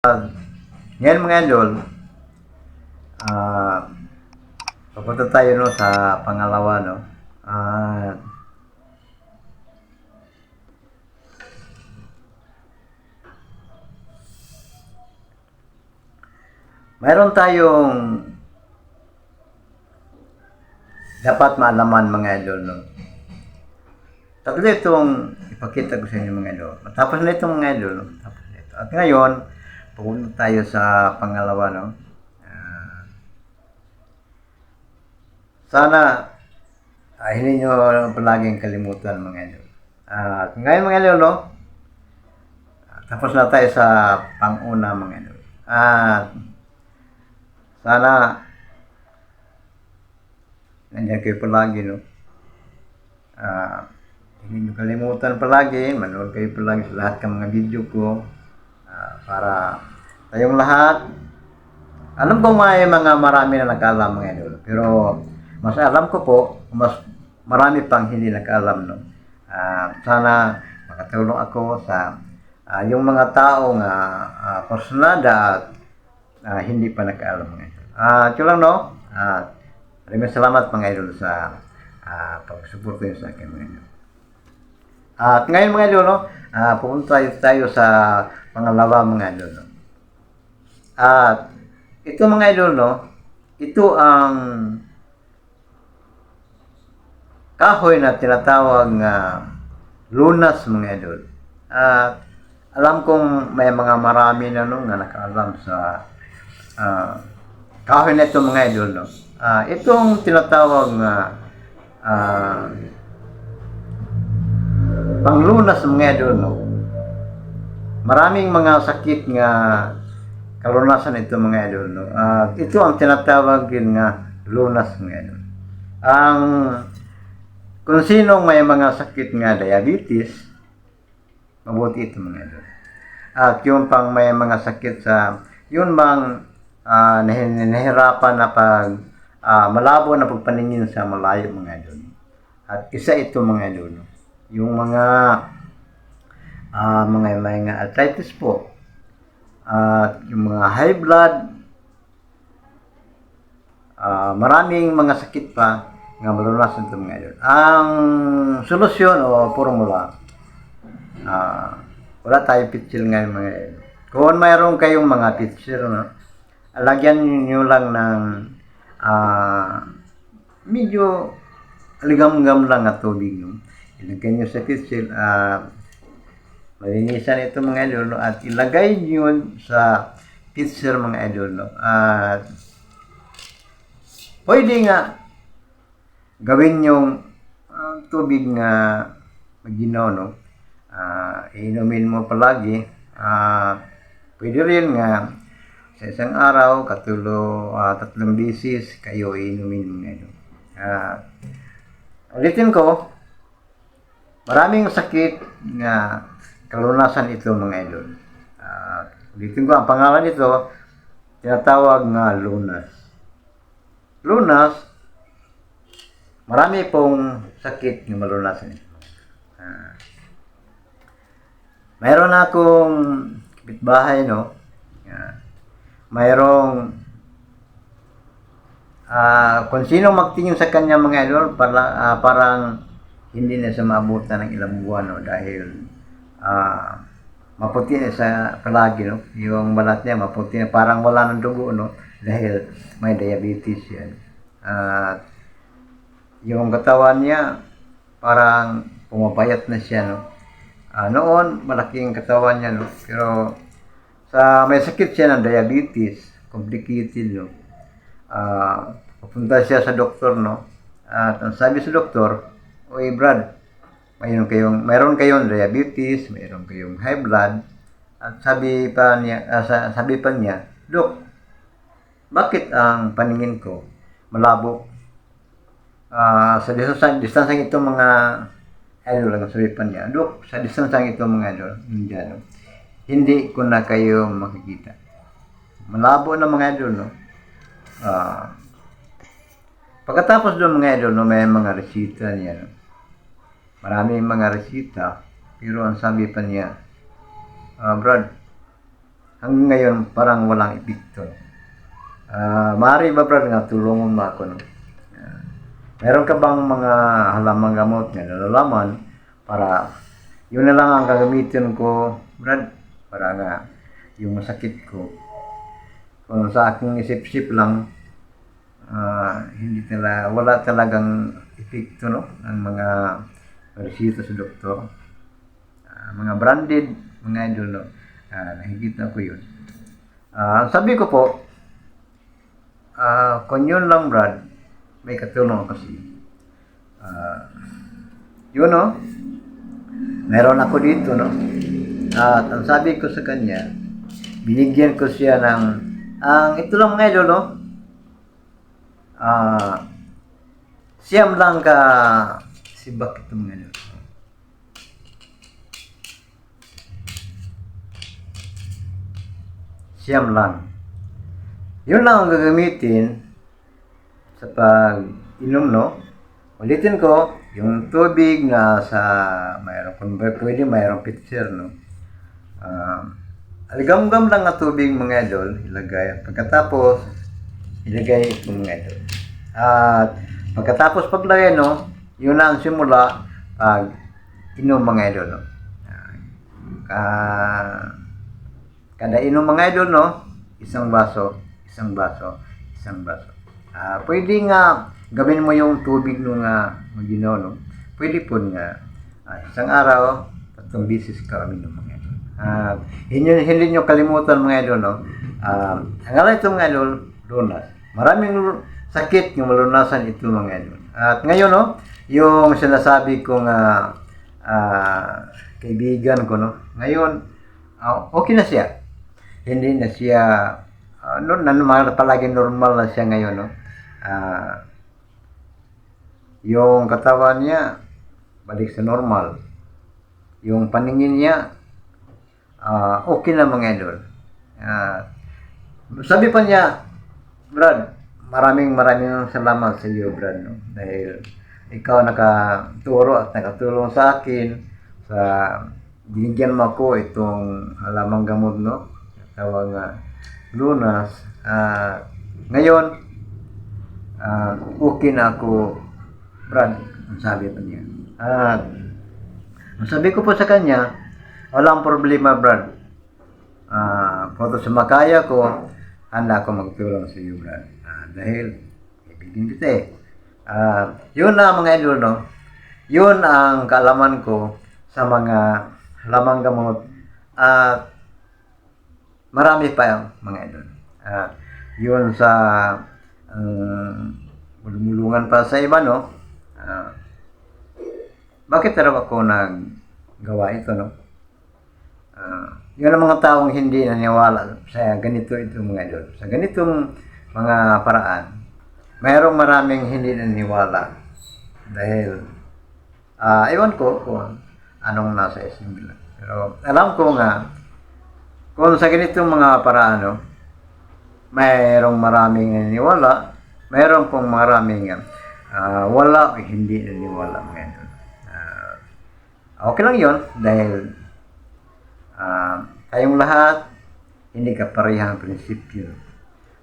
Ngayon mga idol, ah papunta tayo no sa pangalawa no. Ah mayroon tayong dapat maalaman mga idol no. Tatlo itong ipakita ko sa inyo mga idol. Matapos na itong mga idol, no? Tapos na ito. At ngayon, pupunta tayo sa pangalawa no. Sana hindi nyo palaging kalimutan mga idol. At ngayon mga idol no, tapos na tayo sa pang-una mga idol. At sana nandiyan kayo palagi no. Hindi nyo kalimutan palagi, manood kayo palagi sa lahat ng mga video ko para tayong lahat. Alam ko may mga marami na nakaalam mga idol, pero mas alam ko po, mas marami pang hindi nakaalam no. Sana makatulong ako sa yung mga taong personada at hindi pa nakaalam mga idol. Ito lang no. Maraming salamat mga idol sa pag-suporta nyo sa akin mga idol. At ngayon mga idol no, pupunta tayo sa pangalawa mga idol no. At ito mga idol no, ito ang kahoy na tinatawag lunas mga idol. At alam kong may mga marami na no nga nakaalam sa kahoy na ito mga idol no. Itong tinatawag panglunas mga idol no. Maraming mga sakit nga kalunasan ito mga idol no. Ito ang tinatawag din nga lunas mga idol. Kung sinong may mga sakit nga diabetes, mabuti ito mga idol. At yung pang may mga sakit sa yun bang nahihirapan na pag malabo na pagpaningin sa malayo mga idol. At isa ito mga idol no. Yung mga arthritis po at yung mga high blood, maraming mga sakit pa nga malunasan ito mga idol. Ang solusyon o formula, wala tayong pitsil ngayon mga idol. Kung mayroon kayong mga pitsil no, lagyan nyo lang ng medyo ligam-gam lang at tubig no. Ilagay nyo sa pitsil, malinisan ito mga idol no, at ilagay nyo sa pitsil mga idol no. At pwede nga gawin yung tubig nga maginaw no. Inumin mo palagi. Pwede rin nga sa isang araw katulo 3 beses kayo inumin mga idol. Ulitin ko, maraming sakit nga kalunasan ito mga idol. Ulitin ko, ang pangalan nito tinatawag nga lunas. Lunas, marami pong sakit nga malunasan ito. Mayroon akong kapitbahay no. Mayroong kung sino magtingin sa kanya mga idol, parang hindi na siya maabutan ng ilang buwan no, dahil maputi na sa palagi no. Yung balat niya maputi na, parang wala ng dugo no, dahil may diabetes yan. At yung katawan niya parang pumapayat na siya no. Noon malaking katawan niya no, pero sa may sakit siya ng diabetes, complicated no. Pupunta siya sa doktor no. At ang sabi sa doktor, "Oy Brad, mayroon kayong diabetes, mayroon kayong high blood." At sabi pa niya, "Dok, bakit ang paningin ko malabo?" Sa distansang ito mga idol lang sabi pa niya, "Dok, sa distansang ito mga idol, hindi ko na kayo makikita. Malabo na mga idol no." Pagkatapos doon mga idol no, may mga resita niya no. Maraming mga resita, pero ang sabi pa niya, "Brad, hanggang ngayon parang walang epekto. Maaari ba brad nga tulungon mo ako no? Meron ka bang mga halamang gamot nga nalalaman para yun na lang ang gagamitin ko, brad, para nga yung sakit ko kung sa aking isip-isip lang, wala talagang epekto no ang mga resita sa doktor, mga branded mga idol no, nakikita ko yun. Sabi ko po, kung yun lang brad, may katulong ako sa iyo. Yun no, meron ako dito no, at ang sabi ko sa kanya, binigyan ko siya ng ito lang mga idol no, siyam lang ka sibak ito mga idol. Siyam lang. Yun lang ang gagamitin sa pag-inom no. Ulitin ko, yung tubig na sa mayroong convert, pwede mayroong pitcher no. Aligam-gam lang na tubig mga idol, ilagay. Pagkatapos, ilagay ito mga idol. At pagkatapos paglagay no, yun na ang simula pag inom mga idol no. Kada inom mga idol no, isang baso. Pwede nga gawin mo yung tubig nung maginaw no. Pwede po nga isang araw, 3 beses ka uminom mga idol. Hindi nyo kalimutan mga idol no. Ang ngalan ito mga idol, lunas. Maraming sakit yung malunasan ito mga idol. At ngayon no, yung sinasabi kong kaibigan ko no, ngayon okay na siya. Hindi na siya palagi normal na siya ngayon no. Yung katawan niya balik sa normal. Yung paningin niya okay na mga idol. Sabi pa niya, Brad, maraming salamat sa iyo Brad no, dahil ikaw nakaturo at nakatulong sa akin sa binigyan mo ako itong halamang gamot no, tawag lunas. Ngayon okay na ako Brad, ang sabi pa niya. Ang sabi ko po sa kanya, walang problema Brad, kung sa makaya ko, handa ako magtulong sa iyo Brad, dahil ibigin kita yun na mga idol no, yun ang kaalaman ko sa mga halamang gamot. At marami pa yung mga idol. Yun sa mulungan pa sa iba no. Bakit raw ako naggawa ito no? Yun ang mga taong hindi naniwala sa ganito ito mga idol. Sa ganitong mga paraan, mayroong maraming hindi naniwala dahil ewan ko kung anong nasa isip nila. Pero alam ko nga kung sa ganitong mga paraan no, mayroong maraming naniwala, mayroong pong maraming wala o hindi naniwala mga idol. Okay lang yun dahil tayong lahat hindi kaparehang prinsipyo.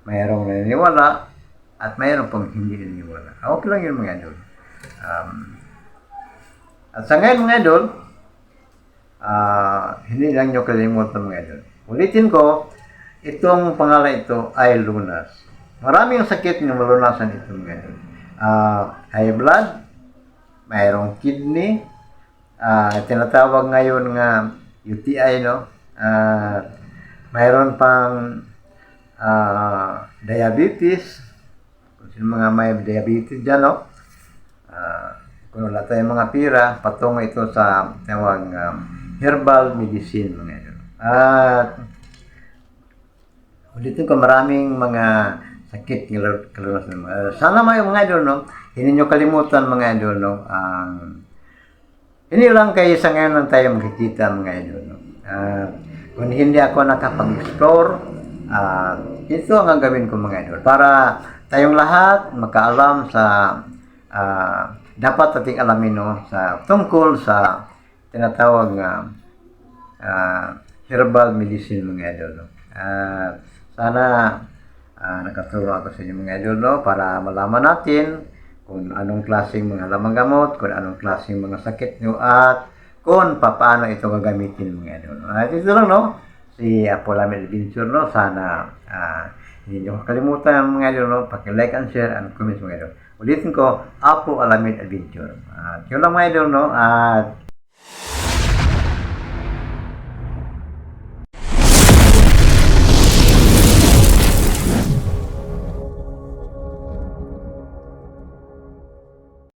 Mayroong naniniwala at mayroong pong hindi naniniwala. Okay lang yun mga idol. At sa ngayon mga idol, hindi lang nyo kalimutan mga idol. Ulitin ko, itong pangalan ito ay lunas. Maraming sakit na malunasan ito mga idol. High blood, mayroong kidney, tinatawag ngayon nga UTI no, mayroon pang diabetes, kung sino mga may diabetes dyan no, kung wala tayong mga pira, patungo ito sa tawag herbal medicine mga idol. At ulitin ko, maraming mga sakit ng kalunasan. Sana may mga idol no, hindi nyo kalimutan mga idol no, hindi lang kayo sa ngayon lang tayo makikita mga idol no. Kung hindi ako nakapag-explore, ito ang gagawin ko mga idol para tayong lahat makaalam sa dapat ating alamin no, sa tungkol sa tinatawag herbal medicine mga idol. No? At sana nakatulong ako sa inyo mga idol, no? Para malaman natin kung anong klaseng mga lamang gamot, kung anong klaseng mga sakit nyo, at kung paano ito gagamitin mga idol. At ito lang, no? Si Apple Amin Adventure, no? Sana hindi nyo kakalimutan mga idol, no? Paki-like and share and comment mga idol. Ulitin ko, Apple Amin Adventure. At yun lang mga idol, no? At